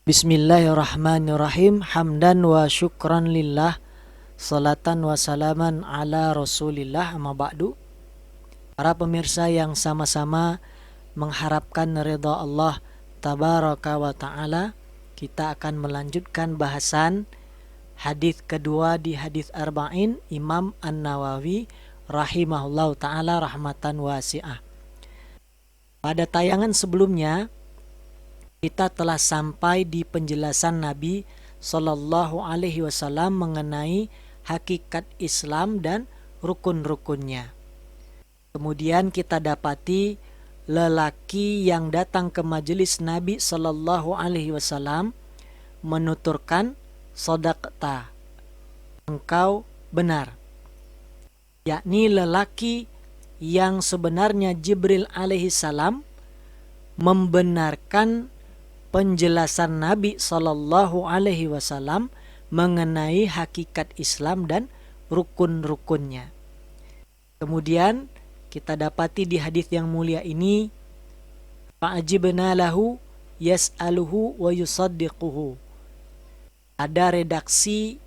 Bismillahirrahmanirrahim. Hamdan wa syukran lillah. Salatan wa salaman ala rasulillah, amma ba'du. Para pemirsa yang sama-sama mengharapkan ridha Allah tabaraka wa ta'ala, kita akan melanjutkan bahasan hadis kedua di hadis arba'in Imam An-Nawawi rahimahullahu ta'ala rahmatan wasi'ah. Pada tayangan sebelumnya kita telah sampai di penjelasan Nabi Sallallahu Alaihi Wasallam mengenai hakikat Islam dan rukun-rukunnya. Kemudian kita dapati lelaki yang datang ke majelis Nabi Sallallahu Alaihi Wasallam menuturkan, "Shadaqta, engkau benar." Yakni lelaki yang sebenarnya Jibril alaihi salam membenarkan penjelasan Nabi Sallallahu Alaihi Wasallam mengenai hakikat Islam dan rukun-rukunnya. Kemudian kita dapati di hadis yang mulia ini, fa'ajibna lahu yas'aluhu wa yusaddiquhu. Ada redaksi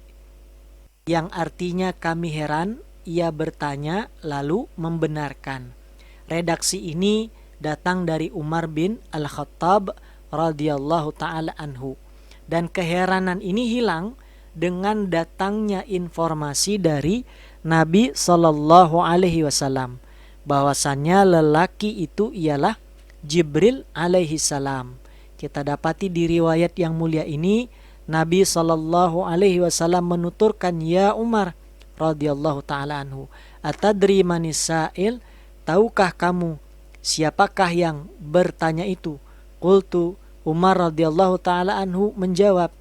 yang artinya kami heran, ia bertanya lalu membenarkan. Redaksi ini datang dari Umar bin Al-Khattab radhiyallahu ta'ala anhu. Dan keheranan ini hilang dengan datangnya informasi dari Nabi Sallallahu Alaihi Wasallam bahwasannya lelaki itu ialah Jibril alaihi salam. Kita dapati di riwayat yang mulia ini Nabi Sallallahu Alaihi Wasallam menuturkan, "Ya Umar radhiyallahu ta'ala anhu, atadri manis sa'il, tahukah kamu siapakah yang bertanya itu?" Qultu, Umar radhiyallahu ta'ala anhu menjawab,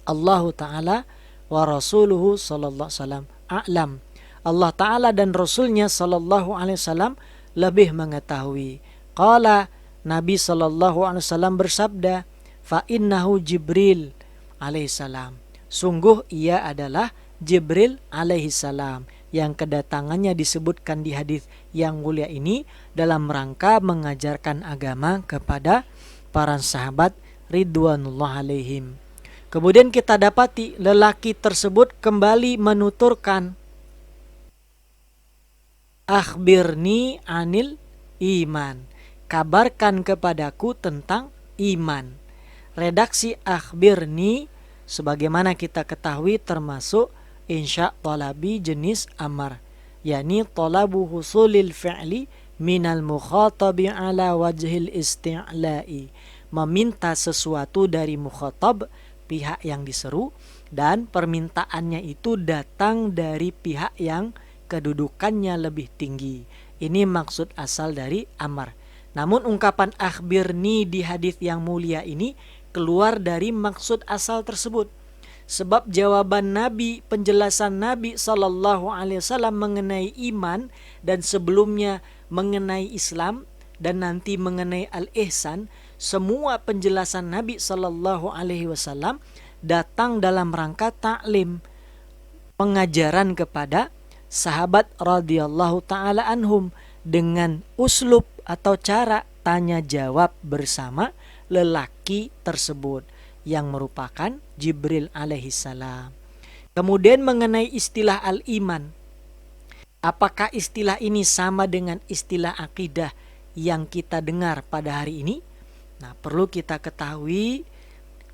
"Allahu ta'ala wa rasuluhu sallallahu alaihi wasallam a'lam." Allah ta'ala dan rasulnya sallallahu alaihi wasallam lebih mengetahui. Qala, Nabi sallallahu alaihi wasallam bersabda, "Fa innahu Jibril alaihi salam." Sungguh ia adalah Jibril alaihi salam yang kedatangannya disebutkan di hadis yang mulia ini dalam rangka mengajarkan agama kepada para sahabat ridwanullah alaihim. Kemudian kita dapati lelaki tersebut kembali menuturkan, "Akhbirni anil iman." Kabarkan kepadaku tentang iman. Redaksi akhbirni sebagaimana kita ketahui termasuk insya talabi jenis amar, yakni talabu husulil fi'li minal mukhatabi ala wajhil isti'la'i, meminta sesuatu dari mukhatab, pihak yang diseru, dan permintaannya itu datang dari pihak yang kedudukannya lebih tinggi. Ini maksud asal dari amar. Namun ungkapan akhbirni di hadis yang mulia ini keluar dari maksud asal tersebut. Sebab jawaban Nabi, penjelasan Nabi Sallallahu Alaihi Wasallam mengenai iman dan sebelumnya mengenai Islam dan nanti mengenai al-ihsan, semua penjelasan Nabi Sallallahu Alaihi Wasallam datang dalam rangka ta'lim, pengajaran kepada sahabat radhiyallahu ta'ala anhum dengan uslub atau cara tanya jawab bersama lelaki tersebut yang merupakan Jibril alaihi salam. Kemudian mengenai istilah al-iman, apakah istilah ini sama dengan istilah akidah yang kita dengar pada hari ini? Nah, perlu kita ketahui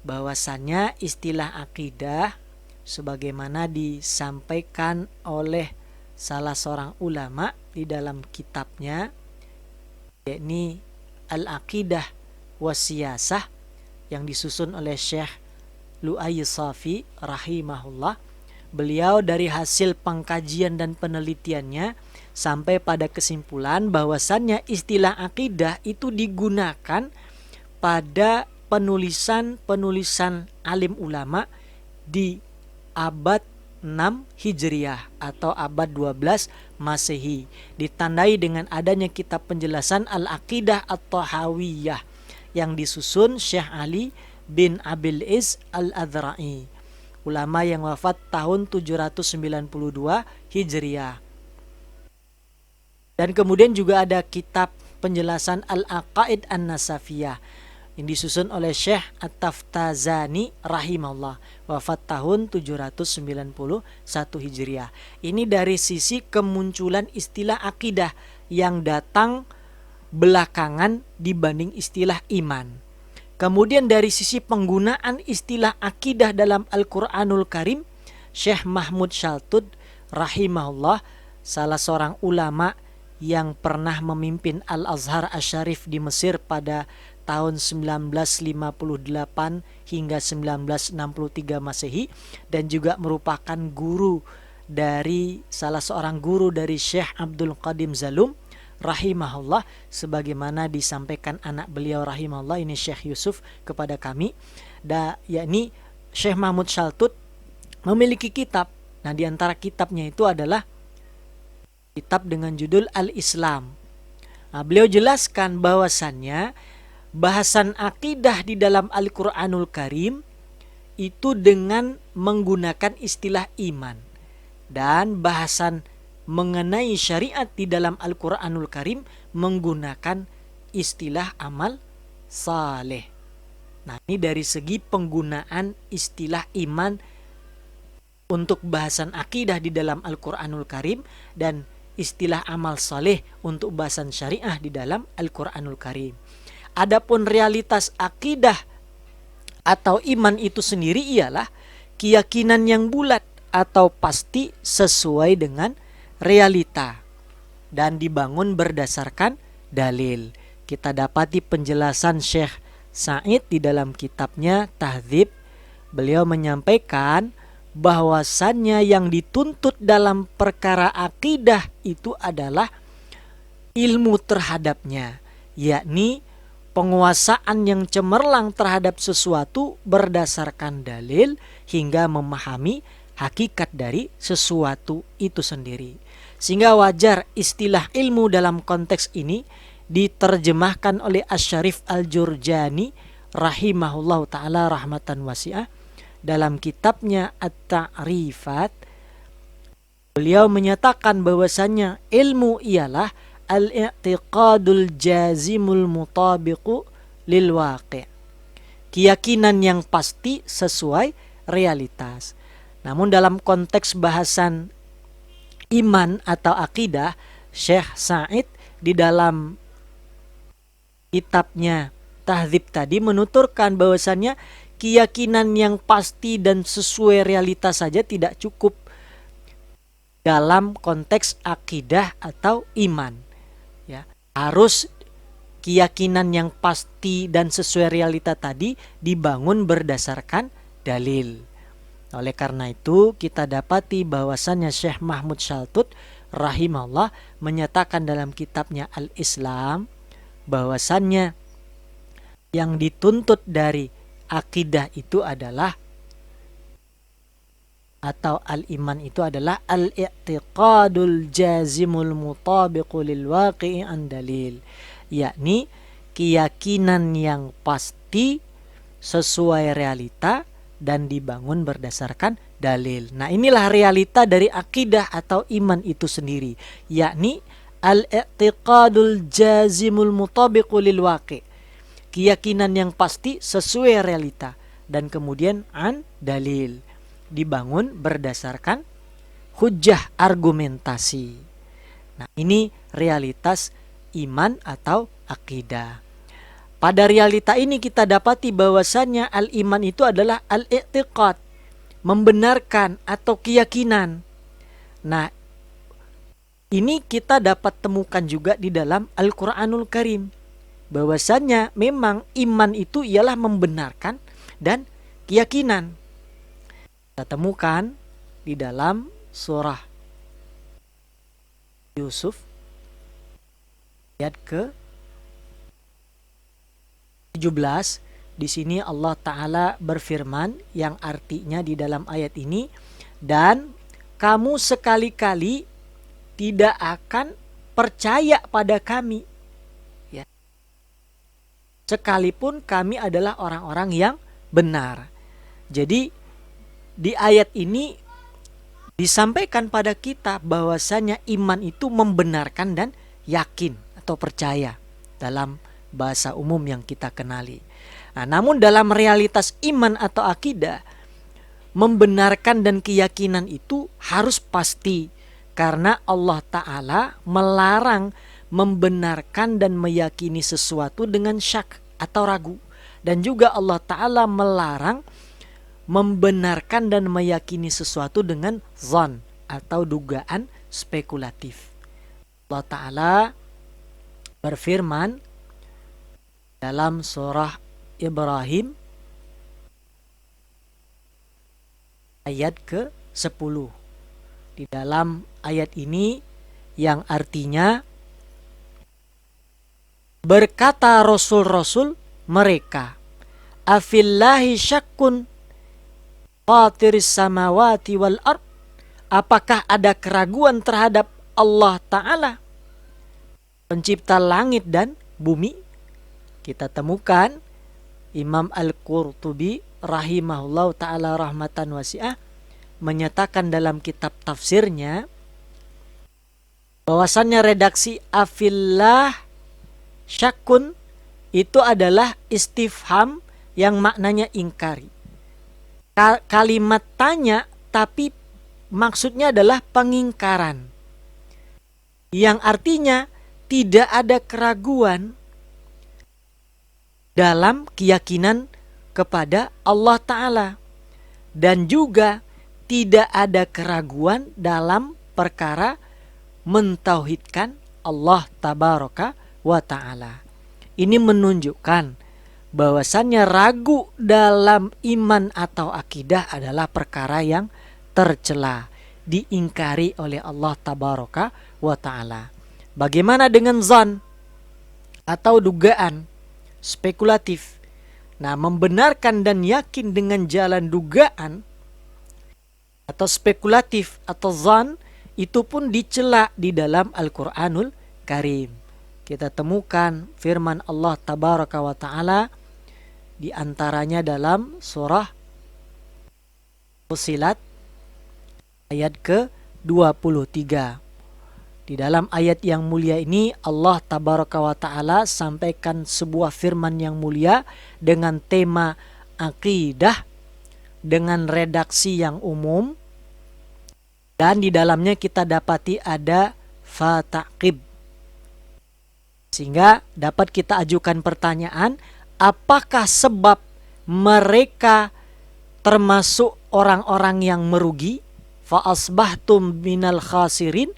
bahwasannya istilah akidah sebagaimana disampaikan oleh salah seorang ulama di dalam kitabnya, yakni Al-Aqidah Wasiyasah, yang disusun oleh Syekh Lu'ay Safi rahimahullah. Beliau dari hasil pengkajian dan penelitiannya sampai pada kesimpulan bahwasannya istilah akidah itu digunakan pada penulisan-penulisan alim ulama di abad 6 Hijriah atau abad 12 Masehi, ditandai dengan adanya kitab penjelasan Al-Aqidah At-Tahawiyah yang disusun Syekh Ali bin Abil Iz Al-Adra'i, ulama yang wafat tahun 792 Hijriah. Dan kemudian juga ada kitab penjelasan Al-Aqaid An-Nasafiyah Ini disusun oleh Syekh At-Taftazani rahimahullah, wafat tahun 791 Hijriah. Ini dari sisi kemunculan istilah akidah yang datang belakangan dibanding istilah iman. Kemudian dari sisi penggunaan istilah akidah dalam Al-Quranul Karim, Syekh Mahmud Shaltut rahimahullah, salah seorang ulama yang pernah memimpin Al-Azhar Asy-Syarif di Mesir pada tahun 1958 hingga 1963 Masehi, dan juga merupakan guru dari salah seorang guru dari Syekh Abdul Qadim Zalum rahimahullah, sebagaimana disampaikan anak beliau rahimahullah ini Syekh Yusuf kepada kami, yakni Syekh Mahmud Shaltut memiliki kitab. Nah, di antara kitabnya itu adalah kitab dengan judul Al-Islam. Nah, beliau jelaskan bahwasannya bahasan akidah di dalam Al-Quranul Karim itu dengan menggunakan istilah iman, dan bahasan mengenai syariat di dalam Al-Quranul Karim menggunakan istilah amal saleh. Nah, ini dari segi penggunaan istilah iman untuk bahasan akidah di dalam Al-Quranul Karim, dan istilah amal saleh untuk bahasan syariah di dalam Al-Quranul Karim. Adapun realitas akidah atau iman itu sendiri ialah keyakinan yang bulat atau pasti sesuai dengan realita dan dibangun berdasarkan dalil. Kita dapati penjelasan Syekh Said di dalam kitabnya Tahdzib. Beliau menyampaikan bahwasannya yang dituntut dalam perkara akidah itu adalah ilmu terhadapnya, yakni penguasaan yang cemerlang terhadap sesuatu berdasarkan dalil hingga memahami hakikat dari sesuatu itu sendiri. Sehingga wajar istilah ilmu dalam konteks ini diterjemahkan oleh Asy-Syarif Al-Jurjani rahimahullahu ta'ala rahmatan wasi'ah dalam kitabnya At-Ta'rifat. Beliau menyatakan bahwasannya ilmu ialah al-i'tiqadul jazimul mutabiqu lil waqi', keyakinan yang pasti sesuai realitas. Namun dalam konteks bahasan iman atau akidah, Syekh Said di dalam kitabnya Tahdzib tadi menuturkan bahwasannya keyakinan yang pasti dan sesuai realitas saja tidak cukup dalam konteks akidah atau iman. Ya, harus keyakinan yang pasti dan sesuai realita tadi dibangun berdasarkan dalil. Oleh karena itu kita dapati bahwasannya Syekh Mahmud Shaltut rahimahullah menyatakan dalam kitabnya Al-Islam bahwasannya yang dituntut dari akidah itu adalah atau al-iman itu adalah al-i'tiqadul jazimul mutabiqu lil waqi'i an dalil, yakni keyakinan yang pasti sesuai realita dan dibangun berdasarkan dalil. Nah, inilah realita dari akidah atau iman itu sendiri, yakni al-i'tiqadul jazimul mutabiqu lil waqi', keyakinan yang pasti sesuai realita dan kemudian an dalil, dibangun berdasarkan hujjah argumentasi. Nah, ini realitas iman atau akidah. Pada realita ini kita dapati bahwasannya al-iman itu adalah al-i'tiqad, membenarkan atau keyakinan. Nah, ini kita dapat temukan juga di dalam Al-Quranul Karim, bahwasannya memang iman itu ialah membenarkan dan keyakinan. Kita temukan di dalam surah Yusuf ayat ke 17. Di sini Allah Ta'ala berfirman yang artinya di dalam ayat ini, dan kamu sekali-kali tidak akan percaya pada kami, ya, sekalipun kami adalah orang-orang yang benar. Jadi di ayat ini disampaikan pada kita bahwasanya iman itu membenarkan dan yakin atau percaya dalam bahasa umum yang kita kenali. Nah, namun dalam realitas iman atau akidah, membenarkan dan keyakinan itu harus pasti, karena Allah Ta'ala melarang membenarkan dan meyakini sesuatu dengan syak atau ragu. Dan juga Allah Ta'ala melarang membenarkan dan meyakini sesuatu dengan zon atau dugaan spekulatif. Allah Ta'ala berfirman dalam surah Ibrahim ayat ke-10. Di dalam ayat ini yang artinya, berkata rasul-rasul mereka, afillahi syakkun fatiris samawati wal ard, apakah ada keraguan terhadap Allah Ta'ala, pencipta langit dan bumi? Kita temukan Imam Al-Qurtubi rahimahullah ta'ala rahmatan wasi'ah menyatakan dalam kitab tafsirnya bahwasannya redaksi afillah syakun itu adalah istifham yang maknanya ingkari. Kalimat tanya tapi maksudnya adalah pengingkaran, yang artinya tidak ada keraguan dalam keyakinan kepada Allah Ta'ala, dan juga tidak ada keraguan dalam perkara mentauhidkan Allah Tabaraka wa Ta'ala. Ini menunjukkan bahwasannya ragu dalam iman atau akidah adalah perkara yang tercela, diingkari oleh Allah Tabaraka wa Ta'ala. Bagaimana dengan zon atau dugaan spekulatif? Nah, membenarkan dan yakin dengan jalan dugaan atau spekulatif atau zon itu pun dicela di dalam Al-Qur'anul Karim. Kita temukan firman Allah Tabaraka wa Ta'ala di antaranya dalam surah Fussilat ayat ke-23. Di dalam ayat yang mulia ini Allah Tabaraka wa Ta'ala sampaikan sebuah firman yang mulia dengan tema akidah, dengan redaksi yang umum, dan di dalamnya kita dapati ada fataqib, sehingga dapat kita ajukan pertanyaan, apakah sebab mereka termasuk orang-orang yang merugi? Fa asbahtum minal khasirin.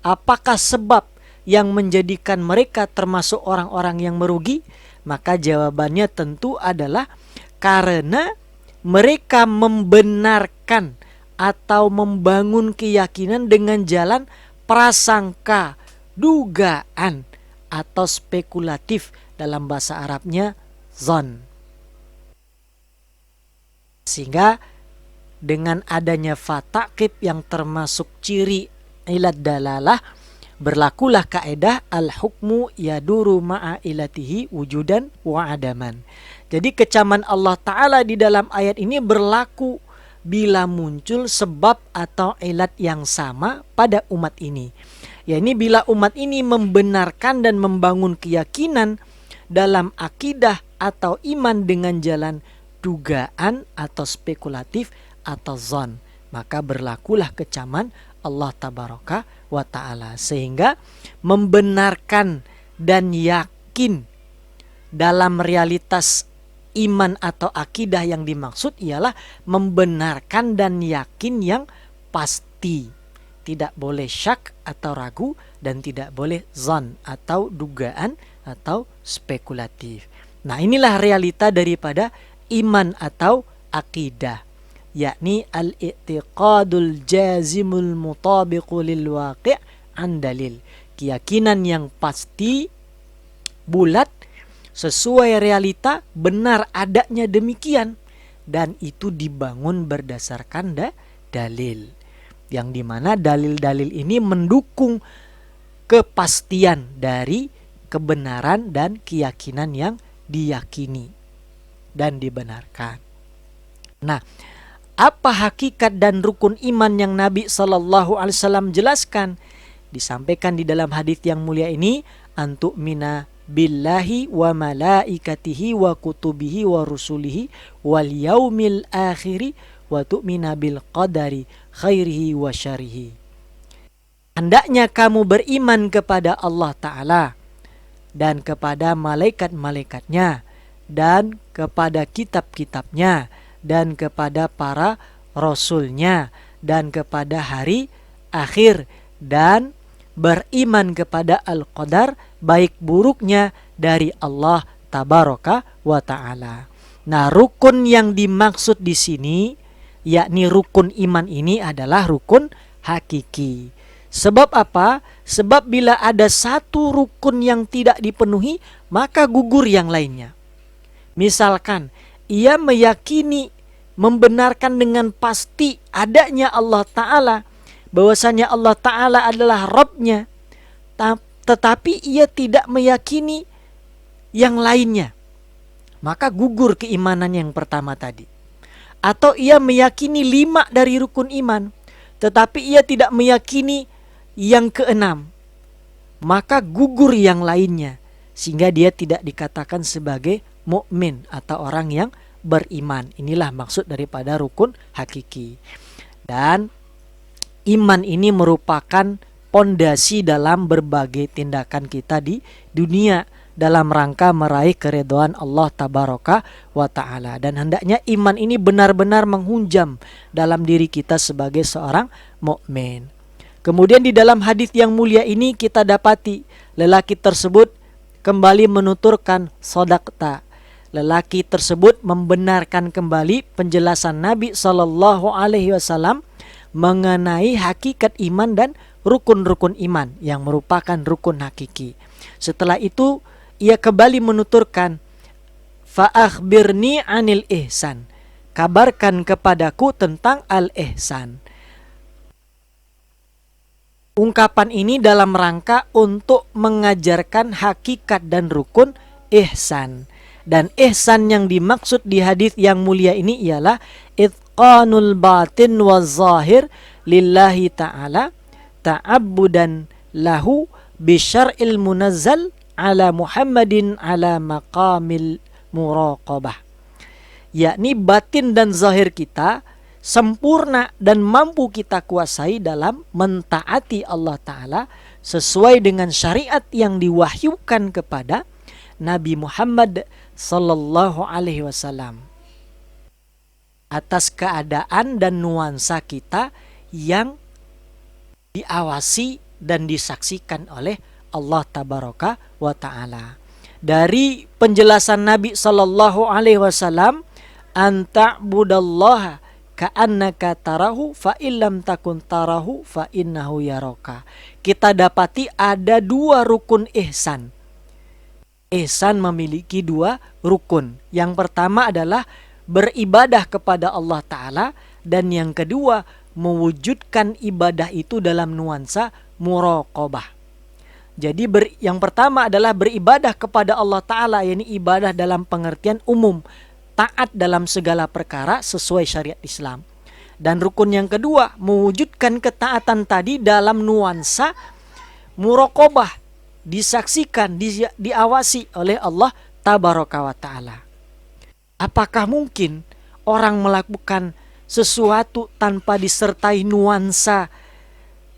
Apakah sebab yang menjadikan mereka termasuk orang-orang yang merugi? Maka jawabannya tentu adalah karena mereka membenarkan atau membangun keyakinan dengan jalan prasangka, dugaan, atau spekulatif, dalam bahasa Arabnya zon. Sehingga dengan adanya fataqib yang termasuk ciri ilat dalalah, berlakulah kaedah al-hukmu yaduru ma'a ilatihi wujudan wa adaman. Jadi kecaman Allah Ta'ala di dalam ayat ini berlaku bila muncul sebab atau ilat yang sama pada umat ini. Ya, ini bila umat ini membenarkan dan membangun keyakinan dalam akidah atau iman dengan jalan dugaan atau spekulatif atau zon, maka berlakulah kecaman Allah Tabaraka wa Ta'ala, sehingga membenarkan dan yakin dalam realitas iman atau akidah yang dimaksud ialah membenarkan dan yakin yang pasti, tidak boleh syak atau ragu, dan tidak boleh zon atau dugaan atau spekulatif. Nah, inilah realita daripada iman atau akidah, yakni al-i'tiqadul jazimul mutabiqu lil waqi' an dalil, keyakinan yang pasti, bulat, sesuai realita, benar adanya demikian, dan itu dibangun berdasarkan dalil, yang dimana dalil-dalil ini mendukung kepastian dari kebenaran dan keyakinan yang diyakini dan dibenarkan. Nah, apa hakikat dan rukun iman yang Nabi SAW jelaskan? Disampaikan di dalam hadis yang mulia ini, antu'mina billahi wa malaikatihi wa kutubihi wa rusulihi wal yaumil akhiri wa tu'mina bil qadari khairihi wa syarihi. Hendaknya kamu beriman kepada Allah Ta'ala dan kepada malaikat-malaikatnya dan kepada kitab-kitabnya dan kepada para rasulnya dan kepada hari akhir dan beriman kepada al-qadar baik buruknya dari Allah tabaraka wa ta'ala. Nah, rukun yang dimaksud di sini yakni rukun iman ini adalah rukun hakiki. Sebab apa? Sebab bila ada satu rukun yang tidak dipenuhi, maka gugur yang lainnya. Misalkan ia meyakini, membenarkan dengan pasti adanya Allah Ta'ala, bahwasanya Allah Ta'ala adalah Rabbnya, tetapi ia tidak meyakini yang lainnya, maka gugur keimanan yang pertama tadi. Atau ia meyakini 5 dari rukun iman, tetapi ia tidak meyakini yang keenam, maka gugur yang lainnya, sehingga dia tidak dikatakan sebagai mukmin atau orang yang beriman. Inilah maksud daripada rukun hakiki. Dan iman ini merupakan pondasi dalam berbagai tindakan kita di dunia dalam rangka meraih keridhaan Allah tabaraka wa ta'ala. Dan hendaknya iman ini benar-benar menghunjam dalam diri kita sebagai seorang mukmin. Kemudian di dalam hadis yang mulia ini kita dapati lelaki tersebut kembali menuturkan sodakta. Lelaki tersebut membenarkan kembali penjelasan Nabi SAW mengenai hakikat iman dan rukun-rukun iman yang merupakan rukun hakiki. Setelah itu ia kembali menuturkan, fa'akhbirni anil ihsan, kabarkan kepadaku tentang al-ihsan. Ungkapan ini dalam rangka untuk mengajarkan hakikat dan rukun ihsan. Dan ihsan yang dimaksud di hadis yang mulia ini ialah itqanul batin wa zahir lillahi ta'ala ta'abbudan lahu bisyar'il munazzal ala Muhammadin ala maqamil muraqabah. Yakni batin dan zahir kita sempurna dan mampu kita kuasai dalam mentaati Allah Ta'ala sesuai dengan syariat yang diwahyukan kepada Nabi Muhammad sallallahu alaihi wasallam atas keadaan dan nuansa kita yang diawasi dan disaksikan oleh Allah tabaraka wa ta'ala. Dari penjelasan Nabi sallallahu alaihi wasallam, anta'budallaha ka'annaka tarahu fa illam takun tarahu fa innahu yaraka. Kita dapati ada 2 rukun ihsan. Ihsan memiliki 2 rukun. Yang pertama adalah beribadah kepada Allah Ta'ala, dan yang kedua mewujudkan ibadah itu dalam nuansa muraqabah. Jadi yang pertama adalah beribadah kepada Allah Ta'ala, yakni ibadah dalam pengertian umum, taat dalam segala perkara sesuai syariat Islam. Dan rukun yang kedua mewujudkan ketaatan tadi dalam nuansa muraqabah, disaksikan, diawasi oleh Allah tabaraka wa ta'ala. Apakah mungkin orang melakukan sesuatu tanpa disertai nuansa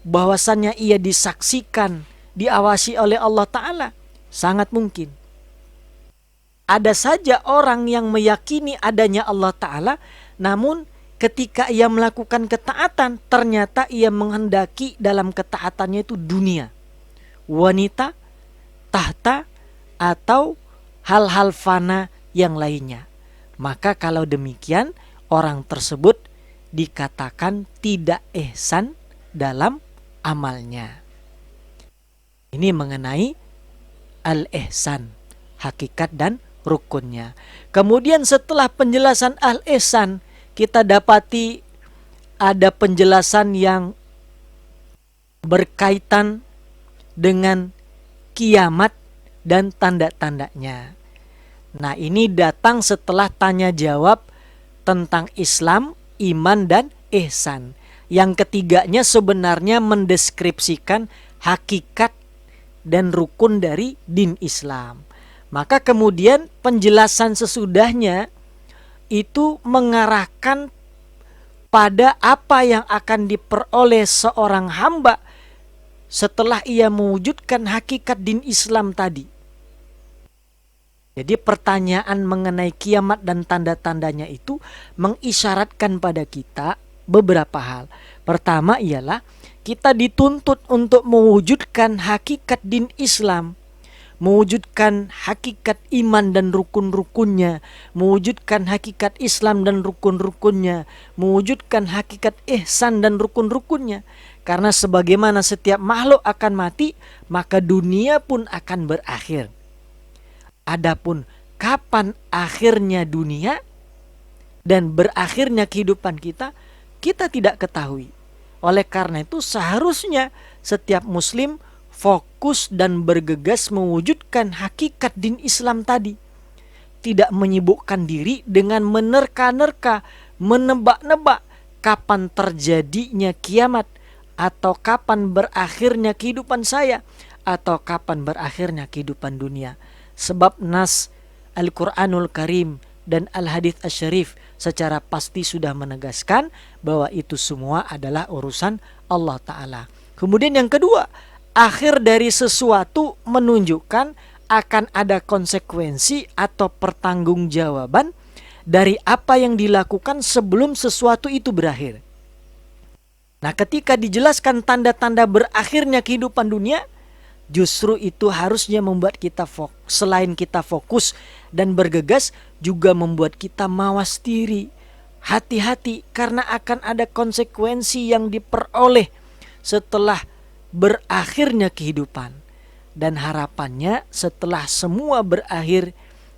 bahwasannya ia disaksikan, diawasi oleh Allah Ta'ala? Sangat mungkin. Ada saja orang yang meyakini adanya Allah Ta'ala, namun ketika ia melakukan ketaatan, ternyata ia menghendaki dalam ketaatannya itu dunia, wanita, tahta, atau hal-hal fana yang lainnya. Maka kalau demikian, orang tersebut dikatakan tidak ihsan dalam amalnya. Ini mengenai al-ihsan, hakikat dan rukunnya. Kemudian setelah penjelasan al-ihsan, kita dapati ada penjelasan yang berkaitan dengan kiamat dan tanda-tandanya. Nah, ini datang setelah tanya jawab tentang Islam, iman, dan ihsan. Yang ketiganya sebenarnya mendeskripsikan hakikat dan rukun dari din Islam. Maka kemudian penjelasan sesudahnya itu mengarahkan pada apa yang akan diperoleh seorang hamba setelah ia mewujudkan hakikat din Islam tadi. Jadi pertanyaan mengenai kiamat dan tanda-tandanya itu mengisyaratkan pada kita beberapa hal. Pertama ialah kita dituntut untuk mewujudkan hakikat din Islam, mewujudkan hakikat iman dan rukun-rukunnya, mewujudkan hakikat Islam dan rukun-rukunnya, mewujudkan hakikat ihsan dan rukun-rukunnya. Karena sebagaimana setiap makhluk akan mati, maka dunia pun akan berakhir. Adapun kapan akhirnya dunia dan berakhirnya kehidupan kita, kita tidak ketahui. Oleh karena itu seharusnya setiap muslim fokus dan bergegas mewujudkan hakikat din Islam tadi. Tidak menyibukkan diri dengan menerka-nerka, menebak-nebak kapan terjadinya kiamat, atau kapan berakhirnya kehidupan saya, atau kapan berakhirnya kehidupan dunia. Sebab nas Al-Quranul Karim dan Al-Hadits Asy-Syarif secara pasti sudah menegaskan bahwa itu semua adalah urusan Allah Ta'ala. Kemudian yang kedua, akhir dari sesuatu menunjukkan akan ada konsekuensi atau pertanggungjawaban dari apa yang dilakukan sebelum sesuatu itu berakhir. Nah, ketika dijelaskan tanda-tanda berakhirnya kehidupan dunia, justru itu harusnya membuat kita selain kita fokus dan bergegas, juga membuat kita mawas diri. Hati-hati karena akan ada konsekuensi yang diperoleh setelah berakhirnya kehidupan. Dan harapannya setelah semua berakhir,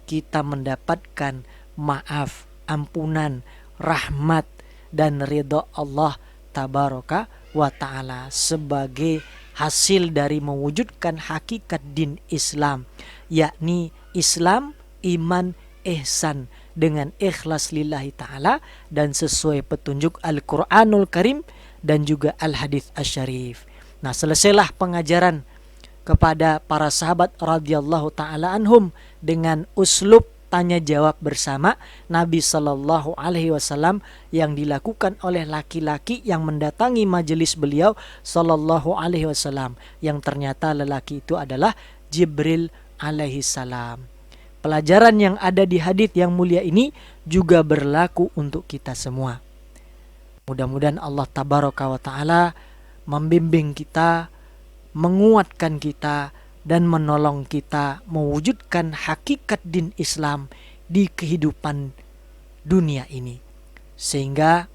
kita mendapatkan maaf, ampunan, rahmat, dan ridha Allah Tabaraka wa Ta'ala sebagai hasil dari mewujudkan hakikat din Islam, yakni Islam, iman, ihsan dengan ikhlas lillahi ta'ala dan sesuai petunjuk Al-Quranul Karim dan juga Al-Hadits Asy-Syarif. Nah, selesailah pengajaran kepada para sahabat radhiyallahu ta'ala anhum dengan uslub tanya jawab bersama Nabi Sallallahu Alaihi Wasallam yang dilakukan oleh laki-laki yang mendatangi majelis beliau Sallallahu Alaihi Wasallam, yang ternyata lelaki itu adalah Jibril Alaihi Salam. Pelajaran yang ada di hadits yang mulia ini juga berlaku untuk kita semua. Mudah-mudahan Allah Tabaraka wa Ta'ala membimbing kita, menguatkan kita, dan menolong kita mewujudkan hakikat din Islam di kehidupan dunia ini. Sehingga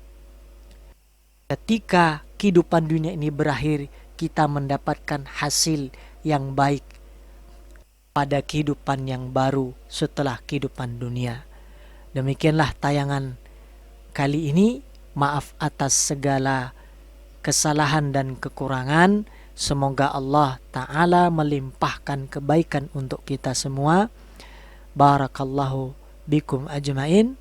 ketika kehidupan dunia ini berakhir, kita mendapatkan hasil yang baik pada kehidupan yang baru setelah kehidupan dunia. Demikianlah tayangan kali ini. Maaf atas segala kesalahan dan kekurangan. Semoga Allah Ta'ala melimpahkan kebaikan untuk kita semua. Barakallahu bikum ajmain.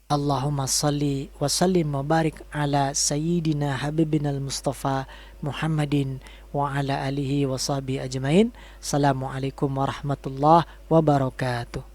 Allahumma salli wa sallim wa barik ala sayyidina habibina al-Mustafa Muhammadin wa ala alihi wa sahbihi ajmain. Assalamualaikum warahmatullahi wabarakatuh.